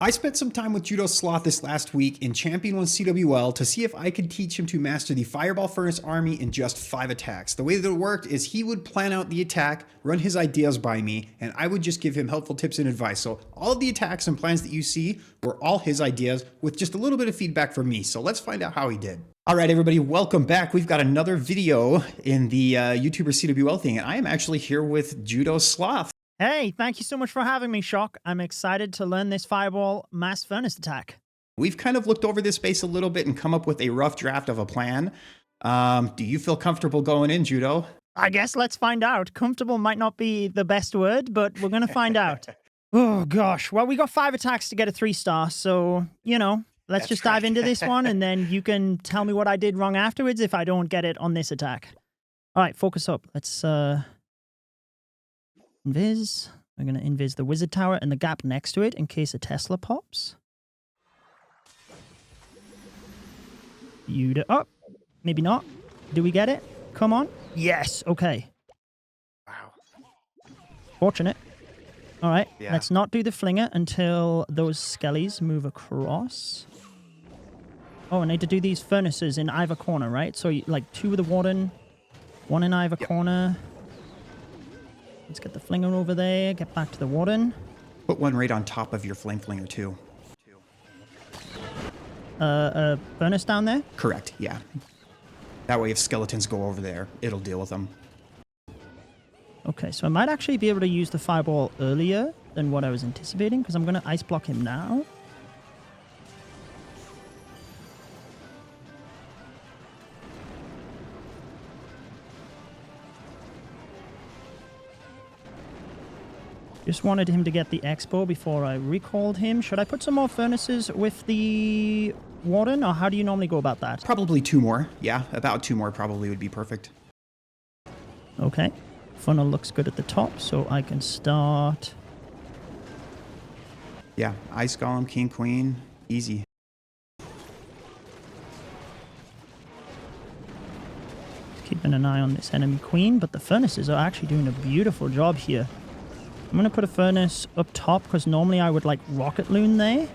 I spent some time with Judo Sloth this last week in Champion 1 CWL to see if I could teach him to master the Fireball Furnace army in just 5 attacks. The way that it worked is he would plan out the attack, run his ideas by me, and I would just give him helpful tips and advice. So all of the attacks and plans that you see were all his ideas with just a little bit of feedback from me. So let's find out how he did. All right, everybody, welcome back. We've got another video in the YouTuber CWL thing, and I am actually here with Judo Sloth. Hey, thank you so much for having me, Shock. I'm excited to learn this Fireball Mass Furnace attack. We've kind of looked over this space a little bit and come up with a rough draft of a plan. Do you feel comfortable going in, Judo? I guess let's find out. Comfortable might not be the best word, but we're going to find out. Oh, gosh. Well, we got 5 attacks to get a 3-star, so, you know, let's just dive into this one, and then you can tell me what I did wrong afterwards if I don't get it on this attack. All right, focus up. Let's, invis. We're going to invis the wizard tower and the gap next to it in case a Tesla pops. Oh, maybe not. Do we get it? Come on. Yes. Okay. Wow. Fortunate. All right. Yeah. Let's not do the flinger until those skellies move across. Oh, I need to do these furnaces in either corner, right? So, like, 2 with the warden, 1 in either corner. Let's get the flinger over there, get back to the warden. Put one right on top of your flame flinger, too. A furnace down there? Correct, yeah. That way if skeletons go over there, it'll deal with them. Okay, so I might actually be able to use the fireball earlier than what I was anticipating, because I'm going to ice block him now. Just wanted him to get the expo before I recalled him. Should I put some more furnaces with the warden, or how do you normally go about that? Probably 2 more. Yeah, about 2 more probably would be perfect. Okay. Funnel looks good at the top, so I can start. Yeah, Ice Golem, King, Queen, easy. Keeping an eye on this enemy queen, but the furnaces are actually doing a beautiful job here. I'm going to put a furnace up top, because normally I would, like, rocket loon there.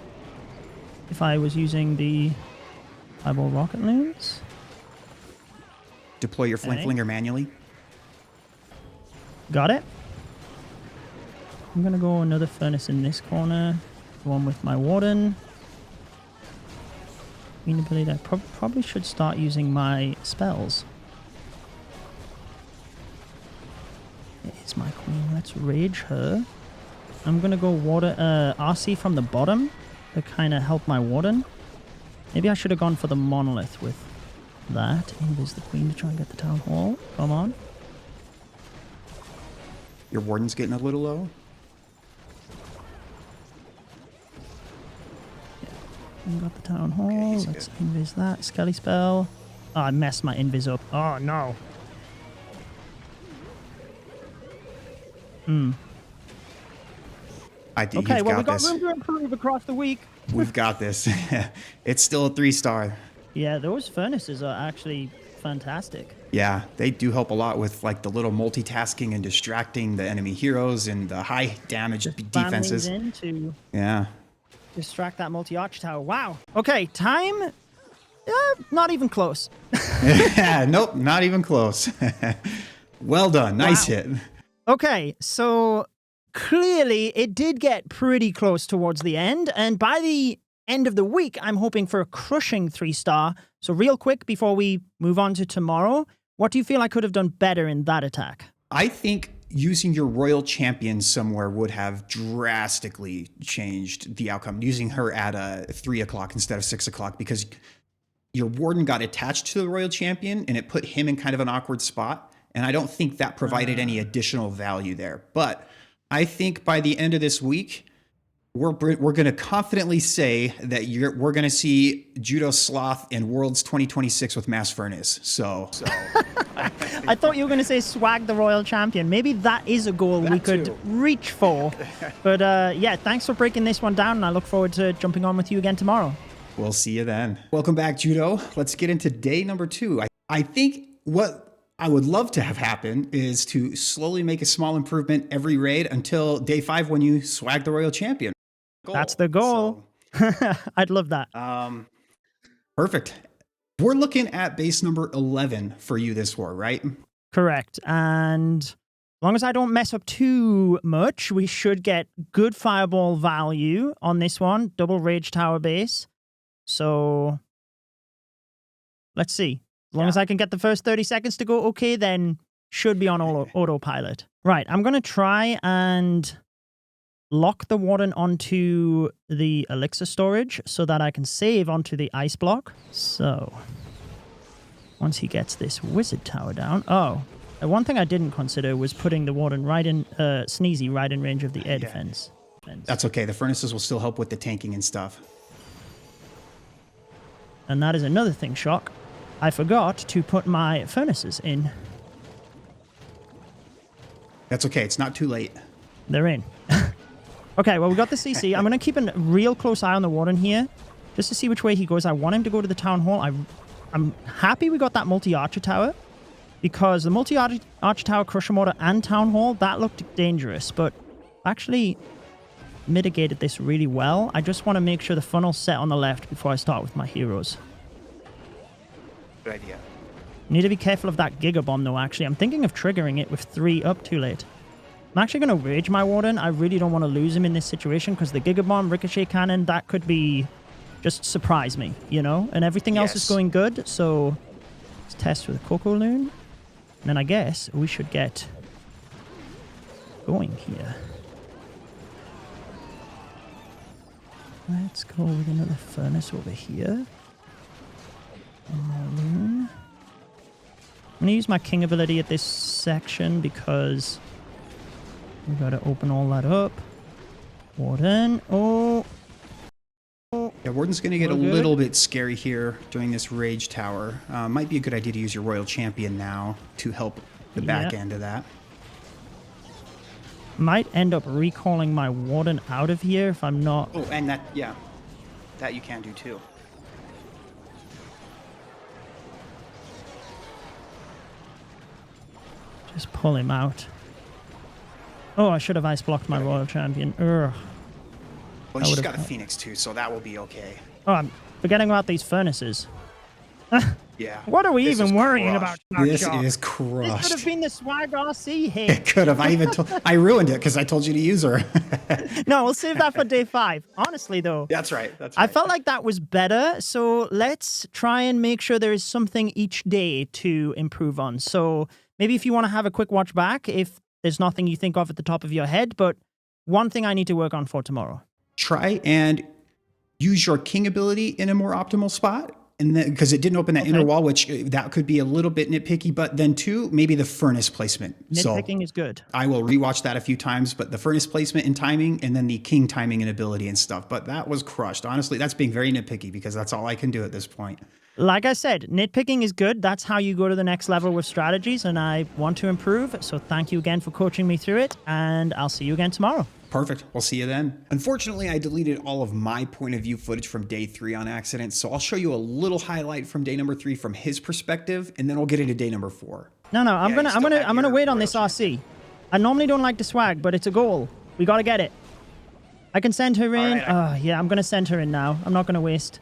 If I was using the fireball rocket loons. Deploy your flame flinger manually. Got it. I'm going to go another furnace in this corner. The one with my warden. Queen ability. I probably should start using my spells. It's my queen. Let's rage her. I'm gonna go water RC from the bottom to kind of help my warden. Maybe I should have gone for the monolith with that. Invis the queen to try and get the town hall. Come on. Your warden's getting a little low. Yeah. We got the town hall. Okay, let's invis that. Skelly spell. Oh, I messed my invis up. Oh no. Okay, well, we got room to improve across the week. We've got this. It's still a 3-star. Yeah, those furnaces are actually fantastic. Yeah, they do help a lot with like the little multitasking and distracting the enemy heroes and the high damage defenses. In to distract that multi-arch tower. Wow. Okay, time. Not even close. Nope, not even close. Well done. Nice hit. Okay, so clearly it did get pretty close towards the end, and by the end of the week, I'm hoping for a crushing 3-star. So real quick, before we move on to tomorrow, what do you feel I could have done better in that attack? I think using your royal champion somewhere would have drastically changed the outcome. Using her at 3 o'clock instead of 6 o'clock, because your warden got attached to the royal champion, and it put him in kind of an awkward spot. And I don't think that provided any additional value there. But I think by the end of this week, we're going to confidently say that we're going to see Judo Sloth in Worlds 2026 with Mass Furnace. So. I thought you were going to say swag the royal champion. Maybe that is a goal we could reach for. But yeah, thanks for breaking this one down, and I look forward to jumping on with you again tomorrow. We'll see you then. Welcome back, Judo. Let's get into day number 2. I think what I would love to have happen is to slowly make a small improvement every raid until day 5 when you swag the royal champion. goal. That's the goal. I'd love that. Perfect. We're looking at base number 11 for you this war, right? Correct. And as long as I don't mess up too much, we should get good fireball value on this one. Double rage tower base. So let's see. As long as I can get the first 30 seconds to go okay, then should be on autopilot. Right. I'm going to try and lock the warden onto the elixir storage so that I can save onto the ice block. So once he gets this wizard tower down. Oh, one thing I didn't consider was putting the warden right in, Sneezy right in range of the air defense. That's okay. The furnaces will still help with the tanking and stuff. And that is another thing, Shock. I forgot to put my furnaces in. That's okay. It's not too late. They're in. Okay, well, we got the CC. I'm going to keep a real close eye on the warden here, just to see which way he goes. I want him to go to the town hall. I'm happy we got that multi-archer tower, because the multi-archer tower, crusher mortar, and town hall, that looked dangerous, but actually mitigated this really well. I just want to make sure the funnel's set on the left before I start with my heroes. Good idea. Need to be careful of that Giga Bomb, though, actually. I'm thinking of triggering it with 3 up too late. I'm actually going to rage my warden. I really don't want to lose him in this situation, because the Giga Bomb, Ricochet Cannon, that could be just surprise me, you know? And everything else is going good, so let's test with a Coco Loon. And then I guess we should get going here. Let's go with another furnace over here. One more loon. I'm going to use my king ability at this section because we've got to open all that up. Warden. Oh. Yeah, Warden's going to get a little bit scary here during this rage tower. Might be a good idea to use your royal champion now to help the back end of that. Might end up recalling my warden out of here if I'm not... Oh, and that, yeah. That you can do too. Just pull him out. Oh, I should have ice blocked my royal champion. Ugh. Well, she's got a phoenix too, so that will be okay. Oh, I'm forgetting about these furnaces. Yeah. What are we even worrying about? This is crushed. This could have been the Swag RC hit. It could have. I ruined it because I told you to use her. No, we'll save that for day 5. Honestly, though. That's right. That's right. I felt like that was better, so let's try and make sure there is something each day to improve on. So maybe if you want to have a quick watch back, if there's nothing you think of at the top of your head, but one thing I need to work on for tomorrow. Try and use your king ability in a more optimal spot. And then, because it didn't open that inner wall, which that could be a little bit nitpicky, but then too, maybe the furnace placement. Nitpicking is good. I will rewatch that a few times, but the furnace placement and timing, and then the king timing and ability and stuff. But that was crushed. Honestly, that's being very nitpicky because that's all I can do at this point. Like I said, nitpicking is good. That's how you go to the next level with strategies, and I want to improve. So thank you again for coaching me through it, and I'll see you again tomorrow. Perfect. We'll see you then. Unfortunately, I deleted all of my point of view footage from day 3 on accident, so I'll show you a little highlight from day number 3 from his perspective, and then we'll get into day number 4. No, I'm gonna wait on this RC. I normally don't like to swag, but it's a goal. We gotta get it. I can send her in. Yeah, I'm gonna send her in now. I'm not gonna waste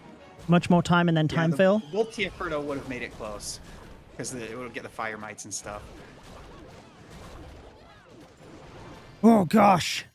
much more time and then time fill. 𝗪𝗘𝗃𝗪𝗃 would have made it close because it would get the fire mites and stuff. Oh gosh.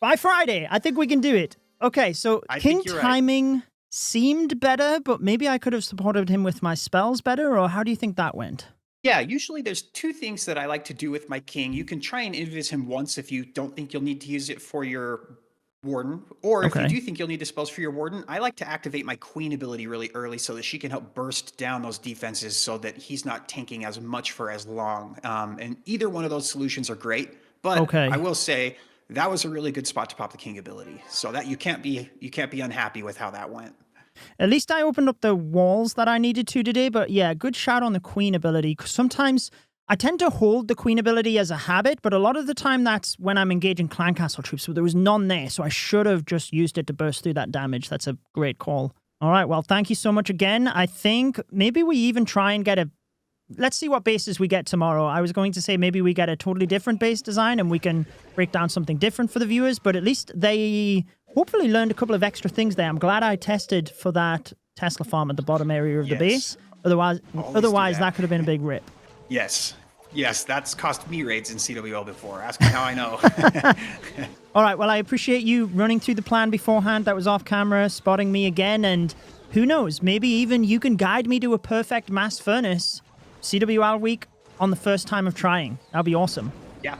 By Friday, I think we can do it. Okay, so king timing seemed better, but maybe I could have supported him with my spells better, or how do you think that went? Yeah, usually there's 2 things that I like to do with my king. You can try and invis him once if you don't think you'll need to use it for your warden, or if you do think you'll need the spells for your warden, I like to activate my queen ability really early so that she can help burst down those defenses so that he's not tanking as much for as long. And either one of those solutions are great, but I will say that was a really good spot to pop the king ability. So that you can't be unhappy with how that went. At least I opened up the walls that I needed to today, but yeah, good shout on the queen ability. Because sometimes I tend to hold the queen ability as a habit, but a lot of the time that's when I'm engaging clan castle troops, so there was none there, so I should have just used it to burst through that damage. That's a great call. All right, well, thank you so much again. I think maybe we even try and get a let's see what bases we get tomorrow. I was going to say maybe we get a totally different base design and we can break down something different for the viewers, but at least they hopefully learned a couple of extra things there. I'm glad I tested for that Tesla farm at the bottom area of the base. Otherwise that could have been a big rip. Yes. Yes, that's cost me raids in CWL before. Ask me how I know. All right, well, I appreciate you running through the plan beforehand. That was off camera, spotting me again, and who knows, maybe even you can guide me to a perfect mass furnace CWL week on the first time of trying. That'll be awesome. Yeah,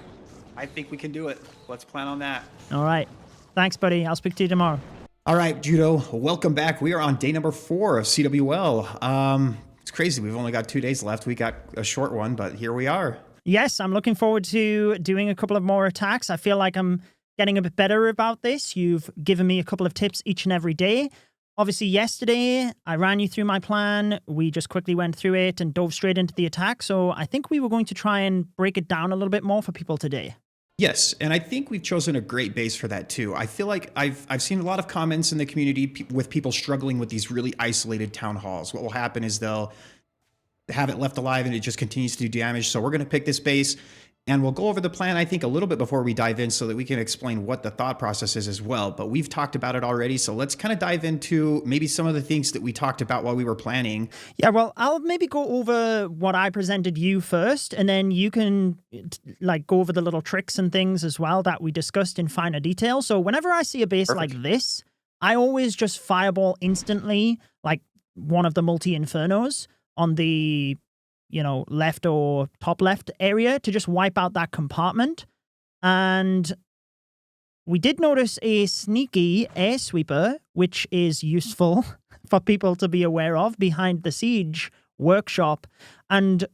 I think we can do it. Let's plan on that. All right. Thanks, buddy. I'll speak to you tomorrow. All right, Judo, welcome back. We are on day number 4 of CWL. It's crazy. We've only got 2 days left. We got a short one, but here we are. Yes, I'm looking forward to doing a couple of more attacks. I feel like I'm getting a bit better about this. You've given me a couple of tips each and every day. Obviously, yesterday, I ran you through my plan. We just quickly went through it and dove straight into the attack. So I think we were going to try and break it down a little bit more for people today. Yes, and I think we've chosen a great base for that too. I feel like I've seen a lot of comments in the community with people struggling with these really isolated town halls. What will happen is they'll have it left alive and it just continues to do damage. So we're going to pick this base and we'll go over the plan, I think, a little bit before we dive in so that we can explain what the thought process is as well. But we've talked about it already. So let's kind of dive into maybe some of the things that we talked about while we were planning. Yeah, well, I'll maybe go over what I presented you first, and then you can like go over the little tricks and things as well that we discussed in finer detail. So whenever I see a base like this, I always just fireball instantly, like one of the multi-infernos on the, you know, left or top left area to just wipe out that compartment. And we did notice a sneaky air sweeper, which is useful for people to be aware of behind the siege workshop. And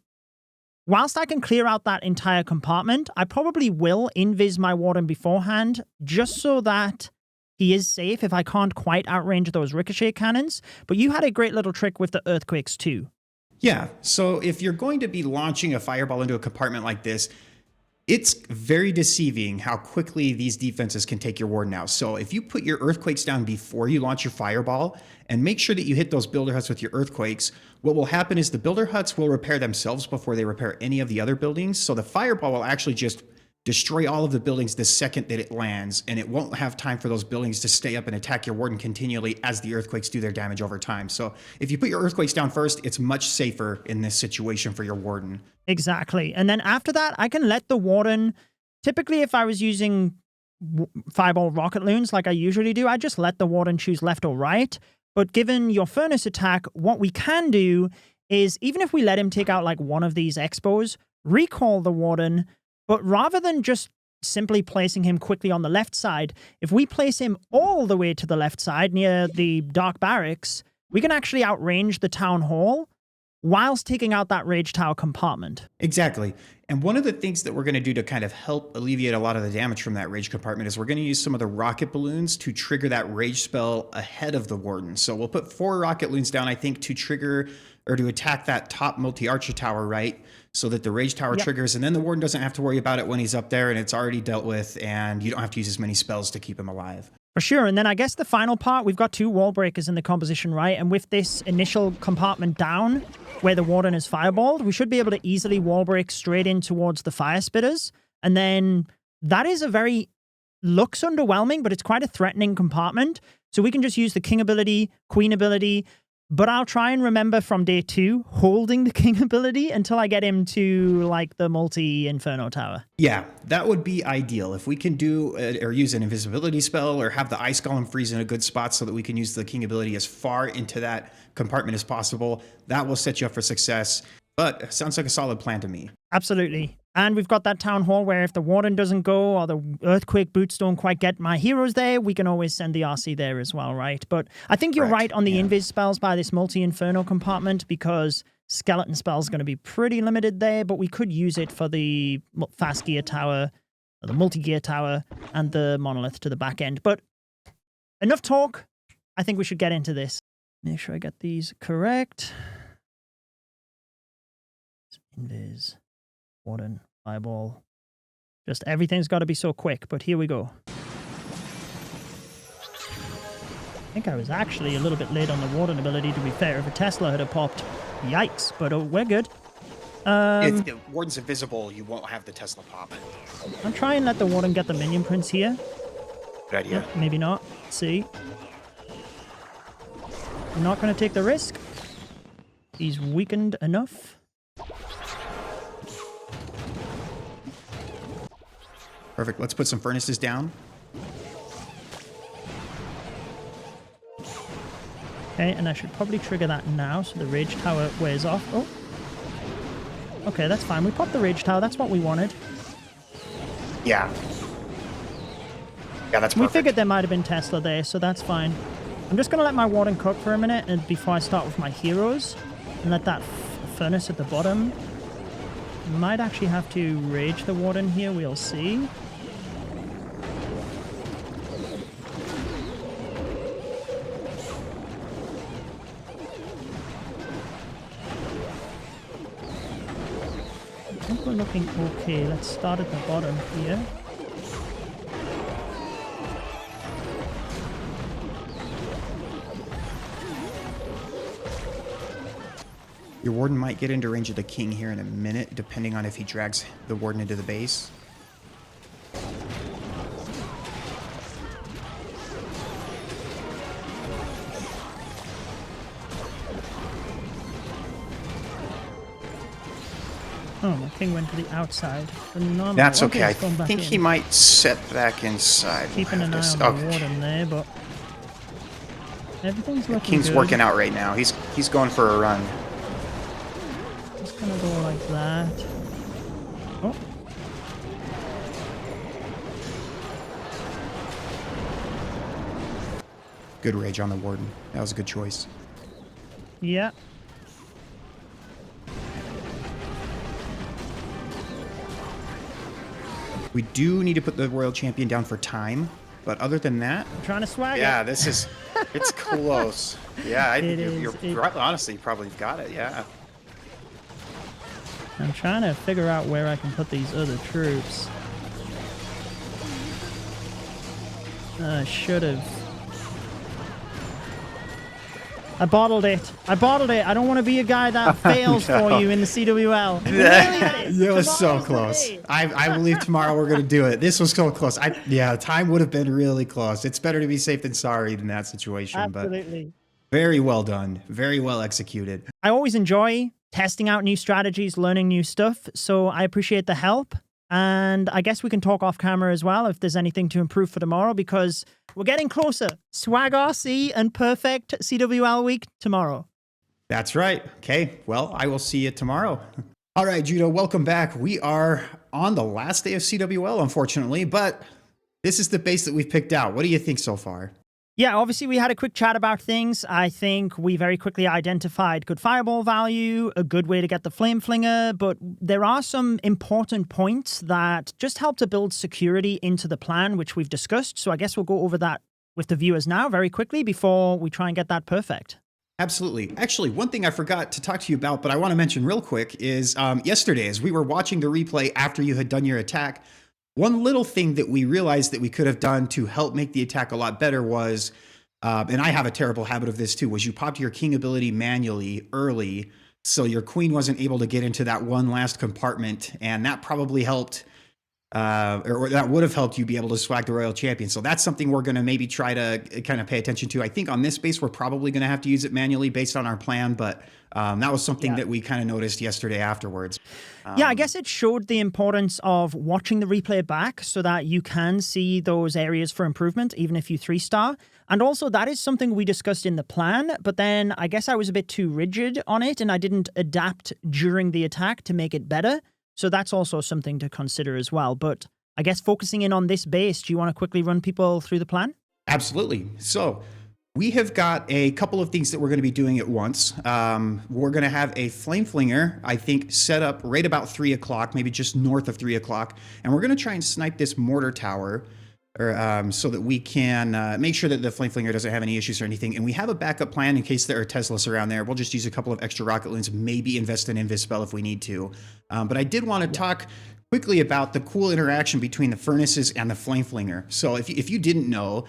whilst I can clear out that entire compartment, I probably will invis my warden beforehand just so that he is safe if I can't quite outrange those ricochet cannons. But you had a great little trick with the earthquakes too. Yeah, so if you're going to be launching a fireball into a compartment like this, it's very deceiving how quickly these defenses can take your warden out. So if you put your earthquakes down before you launch your fireball and make sure that you hit those builder huts with your earthquakes, what will happen is the builder huts will repair themselves before they repair any of the other buildings. So the fireball will actually just destroy all of the buildings the second that it lands, and it won't have time for those buildings to stay up and attack your warden continually as the earthquakes do their damage over time. So if you put your earthquakes down first, it's much safer in this situation for your warden. Exactly. And then after that, I can let the warden, typically if I was using fireball rocket loons like I usually do, I just let the warden choose left or right. But given your furnace attack, what we can do is, even if we let him take out like one of these expos, recall the warden. But rather than just simply placing him quickly on the left side, if we place him all the way to the left side near the Dark Barracks, we can actually outrange the Town Hall whilst taking out that Rage Tower compartment. Exactly. And one of the things that we're going to do to kind of help alleviate a lot of the damage from that rage compartment is we're going to use some of the rocket balloons to trigger that rage spell ahead of the warden. So we'll put 4 rocket balloons down, I think, to trigger or to attack that top multi-archer tower, right? So that the rage tower triggers, and then the warden doesn't have to worry about it when he's up there and it's already dealt with, and you don't have to use as many spells to keep him alive. For sure. And then I guess the final part, we've got 2 wall breakers in the composition, right? And with this initial compartment down where the warden is fireballed, we should be able to easily wall break straight in towards the fire spitters. And then that is a very, looks underwhelming, but it's quite a threatening compartment. So we can just use the king ability, queen ability, but I'll try and remember from day 2 holding the king ability until I get him to like the multi-inferno tower. Yeah, that would be ideal. If we can do or use an invisibility spell or have the ice golem freeze in a good spot so that we can use the king ability as far into that compartment as possible, that will set you up for success. But it sounds like a solid plan to me. Absolutely. And we've got that town hall where if the warden doesn't go or the earthquake boots don't quite get my heroes there, we can always send the RC there as well, right? But I think you're right on the invis spells by this multi-inferno compartment, because skeleton spells going to be pretty limited there, but we could use it for the fast gear tower, or the multi-gear tower, and the monolith to the back end. But enough talk. I think we should get into this. Make sure I get these correct. Invis, warden, fireball. Just everything's got to be so quick, but here we go. I think I was actually a little bit late on the warden ability, to be fair. If a Tesla had popped, yikes, but we're good. If the Warden's invisible, you won't have the Tesla pop. I'll try and let the Warden get the minion prints here. Good idea. Maybe not. Let's see. I'm not going to take the risk. He's weakened enough. Perfect. Let's put some furnaces down. Okay, and I should probably trigger that now so the Rage Tower wears off. Oh. Okay, that's fine. We popped the Rage Tower. That's what we wanted. Yeah. Yeah, that's perfect. We figured there might have been Tesla there, so that's fine. I'm just going to let my Warden cook for a minute and before I start with my heroes. And let that furnace at the bottom. Might actually have to Rage the Warden here. We'll see. I think we're looking okay. Let's start at the bottom here. Your Warden might get into range of the King here in a minute, depending on if he drags the Warden into the base. Oh, my King went to the outside. Phenomenal. That's okay. I it's gone back think in. he might set back inside. Keeping an eye on the Warden there, but everything's looking King's good. working out right now. He's going for a run. Just gonna go like that. Oh. Good rage on the Warden. That was a good choice. Yeah. We do need to put the Royal Champion down for time, but other than that, I'm trying to swag yeah, it. this is, it's close. Yeah, I think It is. you're honestly, you probably got it, yeah. I'm trying to figure out where I can put these other troops. Should have. I bottled it. I don't want to be a guy that fails No. for you in the CWL. It was so close. I believe tomorrow we're going to do it. This was so close. Yeah, time would have been really close. It's better to be safe than sorry in that situation. Absolutely. But very well done. Very well executed. I always enjoy testing out new strategies, learning new stuff. So I appreciate the help. And I guess we can talk off camera as well if there's anything to improve for tomorrow because we're getting closer. Swag RC and perfect CWL week tomorrow. That's right. Okay, well, I will see you tomorrow. All right, Judo, welcome back. We are on the last day of CWL, unfortunately, but this is the base that we've picked out. What do you think so far? Yeah, obviously we had a quick chat about things. I think we very quickly identified good fireball value, a good way to get the flame flinger, but there are some important points that just help to build security into the plan, which we've discussed. So I guess we'll go over that with the viewers now very quickly before we try and get that perfect. Absolutely. Actually, one thing I forgot to talk to you about, but I want to mention real quick is yesterday, as we were watching the replay after you had done your attack, one little thing that we realized that we could have done to help make the attack a lot better was, and I have a terrible habit of this too, was you popped your King ability manually early so your Queen wasn't able to get into that one last compartment, and that probably helped, or that would have helped you be able to swag the Royal Champion. So that's something we're going to maybe try to kind of pay attention to. I think on this base, we're probably going to have to use it manually based on our plan, but that was something that we kind of noticed yesterday afterwards. Yeah, I guess it showed the importance of watching the replay back so that you can see those areas for improvement, even if you 3-star. And also, that is something we discussed in the plan, but then I guess I was a bit too rigid on it and I didn't adapt during the attack to make it better. So that's also something to consider as well. But I guess focusing in on this base, do you want to quickly run people through the plan? Absolutely. So we have got a couple of things that we're going to be doing at once. We're going to have a flame flinger, I think, set up right about 3 o'clock, maybe just north of 3 o'clock. And we're going to try and snipe this mortar tower so that we can make sure that the flame flinger doesn't have any issues or anything. And we have a backup plan in case there are Teslas around there. We'll just use a couple of extra rocket lanes, maybe invest in Invis spell if we need to. But I did want to talk quickly about the cool interaction between the furnaces and the flame flinger. So if you didn't know,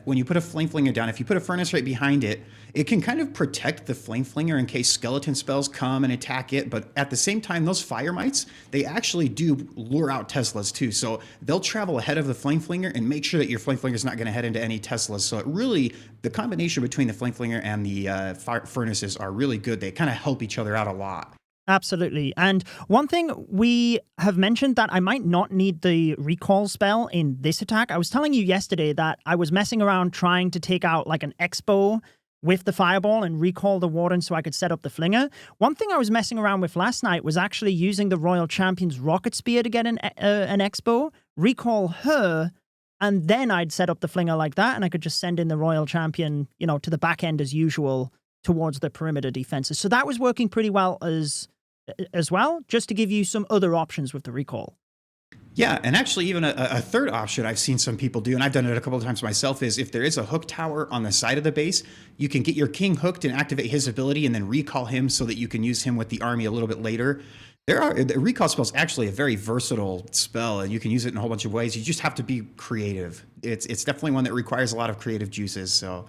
when you put a flame flinger down, if you put a furnace right behind it, it can kind of protect the flame flinger in case skeleton spells come and attack it. But at the same time, those fire mites, they actually do lure out Teslas too. So they'll travel ahead of the flame flinger and make sure that your flame flinger is not going to head into any Teslas. So it really, the combination between the flame flinger and the furnaces are really good. They kind of help each other out a lot. Absolutely. And one thing we have mentioned that I might not need the recall spell in this attack. I was telling you yesterday that I was messing around trying to take out like an expo with the fireball and recall the warden so I could set up the flinger. One thing I was messing around with last night was actually using the Royal Champion's rocket spear to get an expo, recall her, and then I'd set up the flinger like that, and I could just send in the Royal Champion, you know, to the back end as usual towards the perimeter defenses. So that was working pretty well as well, just to give you some other options with the recall. Yeah, and actually even a third option I've seen some people do, and I've done it a couple of times myself, is if there is a hook tower on the side of the base, you can get your king hooked and activate his ability and then recall him so that you can use him with the army a little bit later. The recall spell is actually a very versatile spell, and you can use it in a whole bunch of ways. You just have to be creative. It's definitely one that requires a lot of creative juices, so...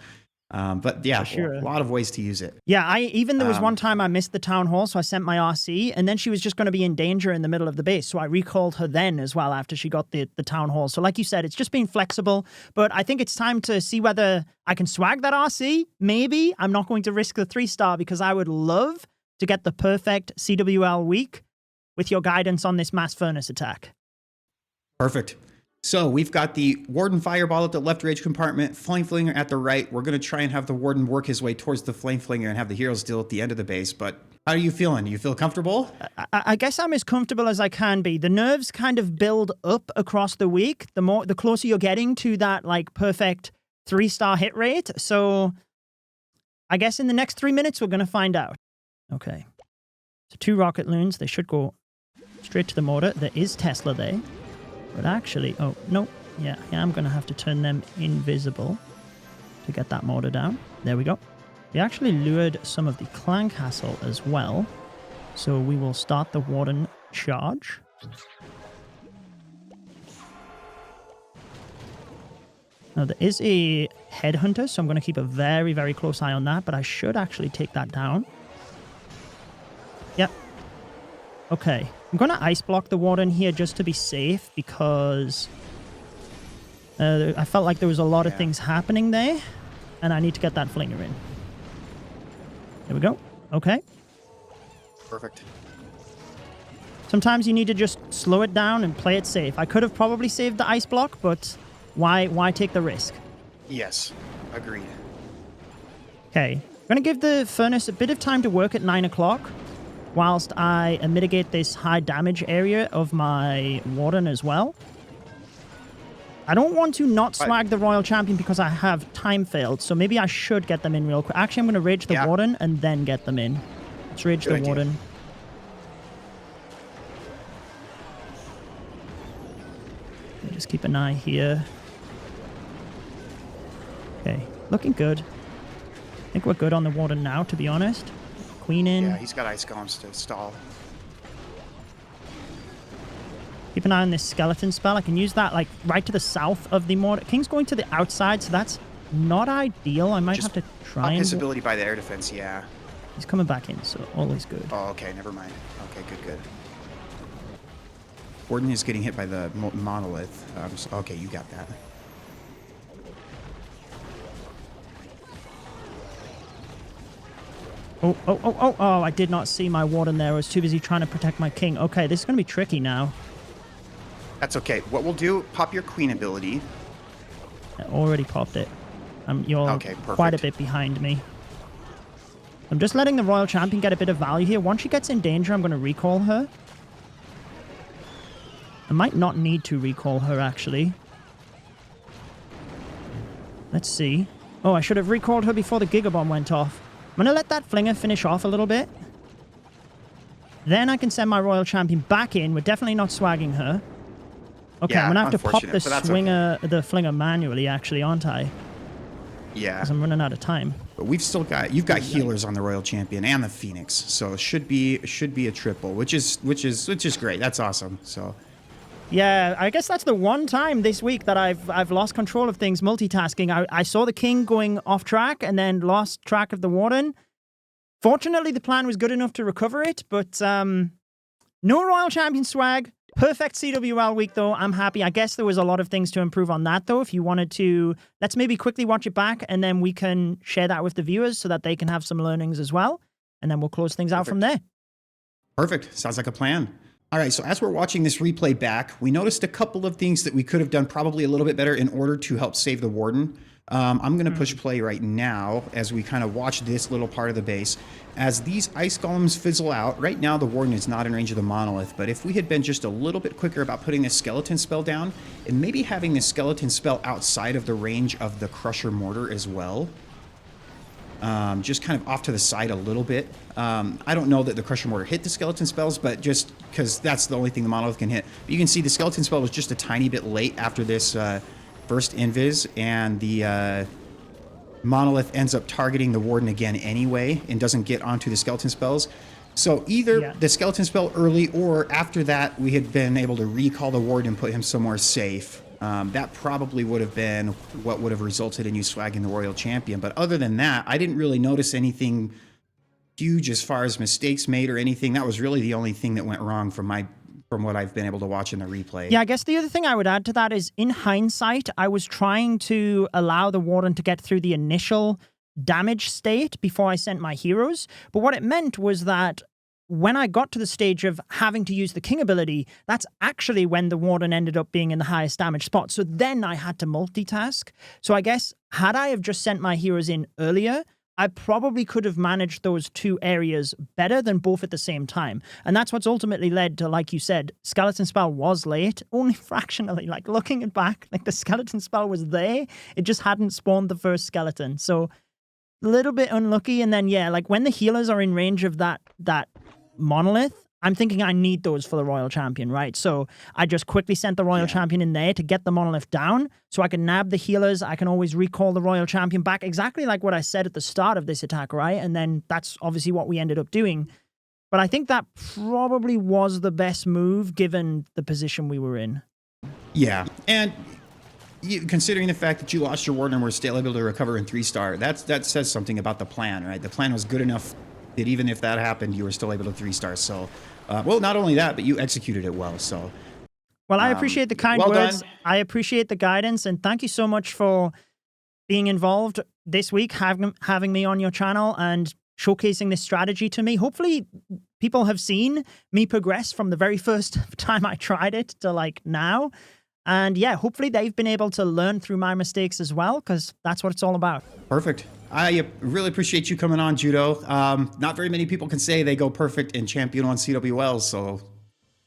but yeah, sure. A lot of ways to use it. Yeah, there was one time I missed the town hall, so I sent my RC, and then she was just going to be in danger in the middle of the base, so I recalled her then as well after she got the town hall. So like you said, it's just being flexible, but I think it's time to see whether I can swag that RC. Maybe. I'm not going to risk the 3-star because I would love to get the perfect CWL week with your guidance on this mass furnace attack. Perfect. So we've got the Warden Fireball at the left rage compartment, Flame Flinger at the right. We're going to try and have the Warden work his way towards the Flame Flinger and have the heroes deal at the end of the base. But how are you feeling? You feel comfortable? I guess I'm as comfortable as I can be. The nerves kind of build up across the week, the closer you're getting to that like perfect 3-star hit rate. So I guess in the next 3 minutes, we're going to find out. Okay. So 2 rocket loons. They should go straight to the mortar. There is Tesla there. But actually, oh, no. Yeah, I'm going to have to turn them invisible to get that mortar down. There we go. We actually lured some of the clan castle as well. So we will start the warden charge. Now, there is a headhunter, so I'm going to keep a very, very close eye on that. But I should actually take that down. Yep. Okay. I'm going to ice block the warden here just to be safe because I felt like there was a lot of things happening there and I need to get that flinger in. There we go. Okay. Perfect. Sometimes you need to just slow it down and play it safe. I could have probably saved the ice block, but why take the risk? Yes. Agreed. Okay. I'm going to give the furnace a bit of time to work at 9 o'clock. Whilst I mitigate this high damage area of my warden as well. I don't want to not swag the Royal Champion because I have time failed, so maybe I should get them in real quick. Actually, I'm going to rage the warden and then get them in. Let's rage the warden. Just keep an eye here. Okay, looking good. I think we're good on the warden now, to be honest. Queen in. Yeah, he's got ice golems to stall. Keep an eye on this skeleton spell. I can use that like right to the south of the mortar. King's going to the outside, so that's not ideal. I might have to try his ability by the air defense, yeah. He's coming back in, so all is good. Oh, okay, never mind. Okay, good. Warden is getting hit by the monolith. Okay, you got that. Oh, I did not see my warden there. I was too busy trying to protect my king. Okay, this is going to be tricky now. That's okay. What we'll do, pop your queen ability. I already popped it. You're quite a bit behind me. I'm just letting the Royal Champion get a bit of value here. Once she gets in danger, I'm going to recall her. I might not need to recall her, actually. Let's see. Oh, I should have recalled her before the Gigabomb went off. I'm going to let that flinger finish off a little bit. Then I can send my Royal Champion back in. We're definitely not swagging her. Okay, I'm going to have to pop the flinger manually, actually, aren't I? Yeah. Because I'm running out of time. But you've got healers on the Royal Champion and the Phoenix, so it should be a triple, which is great. That's awesome. So Yeah, I guess that's the one time this week that I've lost control of things multitasking. I saw the king going off track and then lost track of the warden. Fortunately, the plan was good enough to recover it, but no Royal Champion swag. Perfect CWL week, though. I'm happy. I guess there was a lot of things to improve on that, though. If you wanted to, let's maybe quickly watch it back, and then we can share that with the viewers so that they can have some learnings as well. And then we'll close things out from there. Perfect. Sounds like a plan. All right, so as we're watching this replay back, we noticed a couple of things that we could have done probably a little bit better in order to help save the warden. I'm going to push play right now as we kind of watch this little part of the base. As these ice golems fizzle out, right now the warden is not in range of the monolith, but if we had been just a little bit quicker about putting this skeleton spell down and maybe having this skeleton spell outside of the range of the crusher mortar as well, just kind of off to the side a little bit. I don't know that the crusher mortar hit the skeleton spells, but just because that's the only thing the monolith can hit. But you can see the skeleton spell was just a tiny bit late after this first invis, and the monolith ends up targeting the warden again anyway and doesn't get onto the skeleton spells. So either the skeleton spell early or after that we had been able to recall the warden and put him somewhere safe. That probably would have been what would have resulted in you swagging the Royal Champion. But other than that, I didn't really notice anything huge as far as mistakes made or anything. That was really the only thing that went wrong from what I've been able to watch in the replay. Yeah, I guess the other thing I would add to that is, in hindsight, I was trying to allow the warden to get through the initial damage state before I sent my heroes. But what it meant was that when I got to the stage of having to use the king ability, that's actually when the warden ended up being in the highest damage spot. So then I had to multitask. So I guess had I have just sent my heroes in earlier, I probably could have managed those two areas better than both at the same time. And that's what's ultimately led to, like you said, skeleton spell was late, only fractionally. Like looking it back, like the skeleton spell was there. It just hadn't spawned the first skeleton. So a little bit unlucky. And then, yeah, like when the healers are in range of that monolith, I'm thinking I need those for the Royal Champion, right? So I just quickly sent the Royal Champion in there to get the monolith down so I can nab the healers. I can always recall the Royal Champion back, exactly like what I said at the start of this attack, right? And then that's obviously what we ended up doing. But I think that probably was the best move given the position we were in. Yeah, and considering the fact that you lost your warden and were still able to recover in 3-star, that says something about the plan, right? The plan was good enough that even if that happened, you were still able to 3-star. So, well, not only that, but you executed it well. So, well, I appreciate the kind words. Done. I appreciate the guidance, and thank you so much for being involved this week, having me on your channel and showcasing this strategy to me. Hopefully, people have seen me progress from the very first time I tried it to like now. And yeah, hopefully they've been able to learn through my mistakes as well, because that's what it's all about. Perfect. I really appreciate you coming on, Judo. Not very many people can say they go perfect in Champion 1 CWL, so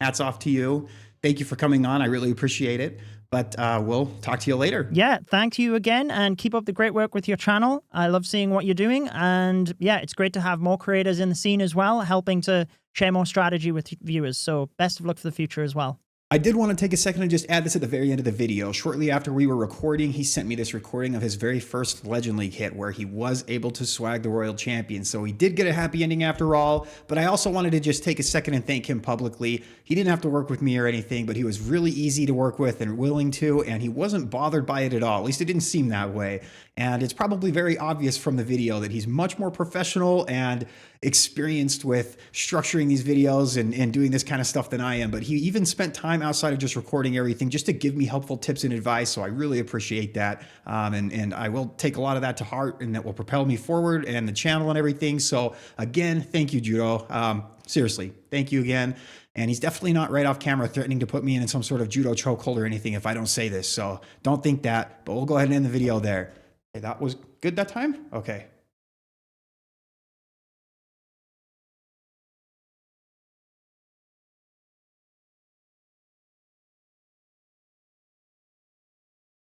hats off to you. Thank you for coming on. I really appreciate it. But we'll talk to you later. Yeah, thank you again, and keep up the great work with your channel. I love seeing what you're doing, and yeah, it's great to have more creators in the scene as well, helping to share more strategy with viewers. So best of luck for the future as well. I did want to take a second and just add this at the very end of the video. Shortly after we were recording, he sent me this recording of his very first Legend League hit where he was able to swag the Royal Champion. So he did get a happy ending after all, but I also wanted to just take a second and thank him publicly. He didn't have to work with me or anything, but he was really easy to work with and willing to, and he wasn't bothered by it at all. At least it didn't seem that way. And it's probably very obvious from the video that he's much more professional and experienced with structuring these videos and doing this kind of stuff than I am. But he even spent time outside of just recording everything just to give me helpful tips and advice. So I really appreciate that. And I will take a lot of that to heart, and that will propel me forward and the channel and everything. So again, thank you, Judo. Seriously, thank you again. And he's definitely not right off camera threatening to put me in some sort of judo chokehold or anything if I don't say this. So don't think that, but we'll go ahead and end the video there. Okay, that was good that time? Okay.